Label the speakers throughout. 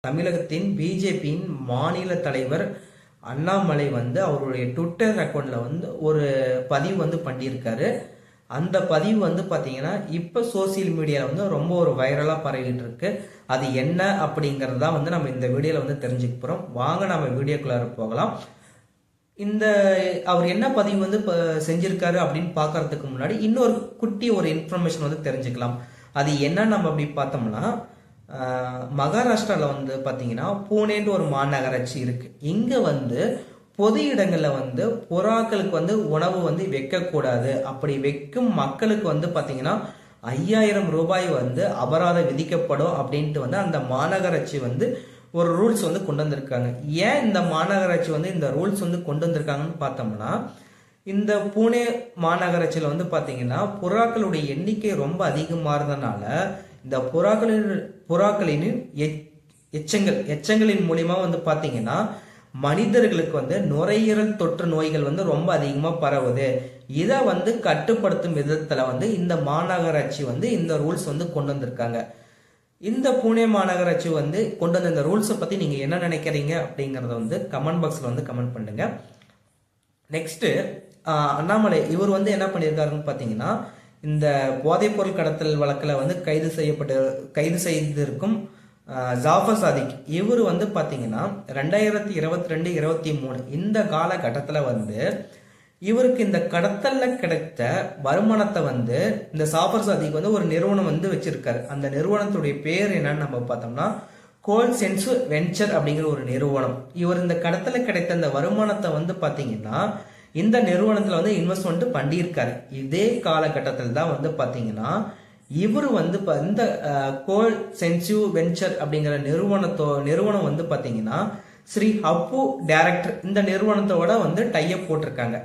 Speaker 1: தமிழகத்தின் பிஜேபியின் மாநில தலைவர் அண்ணாமலை வந்து அவருடைய ட்விட்டர் அக்கௌண்ட்ல வந்து ஒரு பதிவு வந்து பண்ணியிருக்காரு. அந்த பதிவு வந்து பாத்தீங்கன்னா இப்ப சோசியல் மீடியால வந்து ரொம்ப ஒரு வைரலா பரவிட்டு இருக்கு. அது என்ன அப்படிங்கறத வந்து நம்ம இந்த வீடியோல வந்து தெரிஞ்சுக்க போறோம். வாங்க நம்ம வீடியோக்குள்ளார போகலாம். இந்த அவர் என்ன பதிவு வந்து செஞ்சிருக்காரு அப்படின்னு பாக்குறதுக்கு முன்னாடி இன்னொரு குட்டி ஒரு இன்ஃபர்மேஷன் வந்து தெரிஞ்சுக்கலாம். அது என்ன நம்ம அப்படி பார்த்தோம்னா, மகாராஷ்டிரால வந்து பாத்தீங்கன்னா பூனேன்னு ஒரு மாநகராட்சி இருக்கு. இங்க வந்து பொது இடங்கள்ல வந்து புறாக்களுக்கு வந்து உணவு வந்து வைக்கக்கூடாது. அப்படி வைக்கும் மக்களுக்கு வந்து பாத்தீங்கன்னா 5000 ரூபாய் வந்து அபராதம் விதிக்கப்படும் அப்படின்ட்டு வந்து அந்த மாநகராட்சி வந்து ஒரு ரூல்ஸ் வந்து கொண்டு வந்திருக்காங்க. ஏன் இந்த மாநகராட்சி வந்து இந்த ரூல்ஸ் வந்து கொண்டு வந்திருக்காங்கன்னு பார்த்தோம்னா, இந்த பூனே மாநகராட்சியில வந்து பாத்தீங்கன்னா புறாக்களுடைய எண்ணிக்கை ரொம்ப அதிகமாறதுனால இந்த புறாக்களின் எச்சங்களின் மூலியமா வந்து பாத்தீங்கன்னா மனிதர்களுக்கு வந்து நுரையீரல் தொற்று நோய்கள் வந்து ரொம்ப அதிகமா பரவுது. இதை வந்து கட்டுப்படுத்தும் விதத்துல வந்து இந்த மாநகராட்சி வந்து இந்த ரூல்ஸ் வந்து கொண்டு வந்திருக்காங்க. இந்த பூனே மாநகராட்சி வந்து கொண்டு வந்த இந்த ரூல்ஸை பத்தி நீங்க என்ன நினைக்கிறீங்க அப்படிங்கறத வந்து கமெண்ட் பாக்ஸ்ல வந்து கமெண்ட் பண்ணுங்க. நெக்ஸ்ட் அண்ணாமலை இவர் வந்து என்ன பண்ணியிருக்காருன்னு பாத்தீங்கன்னா, இந்த போதைப்பொருள் கடத்தல் வழக்கில் வந்து கைது செய்திருக்கும் ஜாஃபர் சாதிக் இவர் வந்து பாத்தீங்கன்னா 2022-23 இந்த காலகட்டத்தில் வந்து இவருக்கு இந்த கடத்தல்ல கிடைத்த வருமானத்தை வந்து இந்த ஜாஃபர் சாதிக் வந்து ஒரு நிறுவனம் வந்து வச்சிருக்காரு. அந்த நிறுவனத்துடைய பேர் என்னன்னு நம்ம பார்த்தோம்னா கோல் சென்சு வெஞ்சர் அப்படிங்கிற ஒரு நிறுவனம். இவர் இந்த கடத்தல கிடைத்த இந்த வருமானத்தை வந்து பாத்தீங்கன்னா இந்த நிறுவனத்துல வந்து இன்வெஸ்ட்மெண்ட் பண்ணியிருக்காரு. இதே காலகட்டத்தில் தான் வந்து பாத்தீங்கன்னா இவர் வந்து இந்த கோல் சென்சு வெஞ்சர் அப்படிங்கிற நிறுவனம் வந்து பாத்தீங்கன்னா ஸ்ரீ அப்பு டைரக்டர் இந்த நிறுவனத்தோட வந்து டைப் போட்டிருக்காங்க.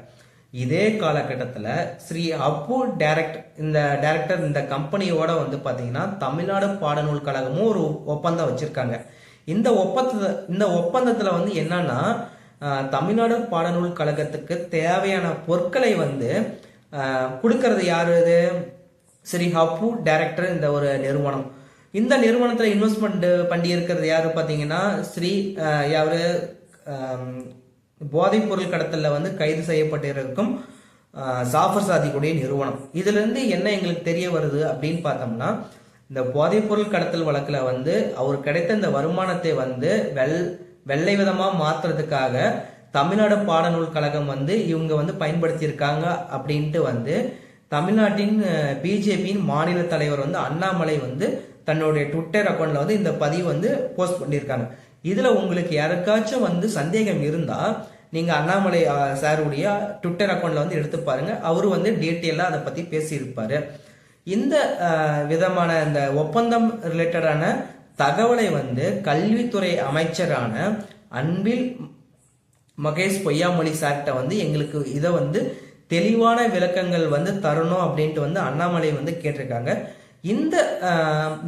Speaker 1: இதே காலகட்டத்தில் ஸ்ரீ அப்பு டைரக்டர் இந்த கம்பெனியோட வந்து பாத்தீங்கன்னா தமிழ்நாடு பாடநூல் கழகமும் ஒரு ஒப்பந்தம் வச்சிருக்காங்க. இந்த ஒப்பந்தத்துல வந்து என்னன்னா, தமிழ்நாடு பாடநூல் கழகத்துக்கு தேவையான பொருட்களை வந்து கொடுக்கறது யாரு? ஸ்ரீ அப்பு டைரக்டர் இந்த ஒரு நிறுவனம். இந்த நிறுவனத்துல இன்வெஸ்ட்மெண்ட் பண்ணி இருக்கிறது யாரு பாத்தீங்கன்னா போதைப் பொருள் கடத்தல வந்து கைது செய்யப்பட்டிருக்கும் ஜாஃபர் சாதிக்குடைய நிறுவனம். இதுல இருந்து என்ன எங்களுக்கு தெரிய வருது அப்படின்னு பார்த்தோம்னா, இந்த போதைப் பொருள் கடத்தல் வழக்குல வந்து அவர் கிடைத்த இந்த வருமானத்தை வந்து வெள்ளை விதமா மாத்துறதுக்காக தமிழ்நாடு பாடநூல் கழகம் வந்து இவங்க வந்து பயன்படுத்தி இருக்காங்க அப்படின்ட்டு வந்து தமிழ்நாட்டின் பிஜேபியின் மாநில தலைவர் வந்து அண்ணாமலை வந்து தன்னுடைய ட்விட்டர் அக்கௌண்ட்ல வந்து இந்த பதிவு வந்து போஸ்ட் பண்ணியிருக்காங்க. இதுல உங்களுக்கு யாருக்காச்சும் வந்து சந்தேகம் இருந்தா நீங்க அண்ணாமலை சாருடைய ட்விட்டர் அக்கௌண்ட்ல வந்து எடுத்து பாருங்க. அவரு வந்து டீட்டெயிலா அதை பத்தி பேசியிருப்பாரு. இந்த விதமான இந்த ஒப்பந்தம் ரிலேட்டடான தகவலை வந்து கல்வித்துறை அமைச்சரான அன்பில் மகேஷ் பொய்யாமொழி சார்கிட்ட வந்து எங்களுக்கு இதை வந்து தெளிவான விளக்கங்கள் வந்து தரணும் அப்படின்ட்டு வந்து அண்ணாமலை வந்து கேட்டிருக்காங்க. இந்த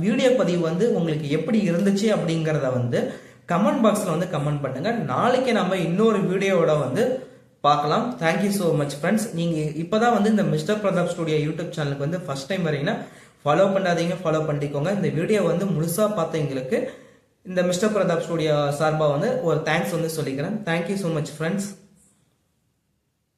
Speaker 1: வீடியோ பதிவு வந்து உங்களுக்கு எப்படி இருந்துச்சு அப்படிங்கிறத வந்து கமெண்ட் பாக்ஸ்ல வந்து கமெண்ட் பண்ணுங்க. நாளைக்கு நம்ம இன்னொரு வீடியோவோட வந்து பார்க்கலாம். Thank you so much friends. நீங்க இப்பதான் வந்து இந்த மிஸ்டர் பிரதாப் ஸ்டுடியோ யூடியூப் சேனலுக்கு வந்து ஃபர்ஸ்ட் டைம் வரீங்கன்னா ஃபாலோ பண்ணாதீங்க, ஃபாலோ பண்ணிக்கோங்க. இந்த வீடியோ வந்து முழுசா பார்த்தவங்களுக்கு இந்த மிஸ்டர் பிரதாப் ஸ்டுடியோ சார்பா வந்து ஒரு தேங்க்ஸ் வந்து சொல்லிக்கிறேன். Thank you so much friends.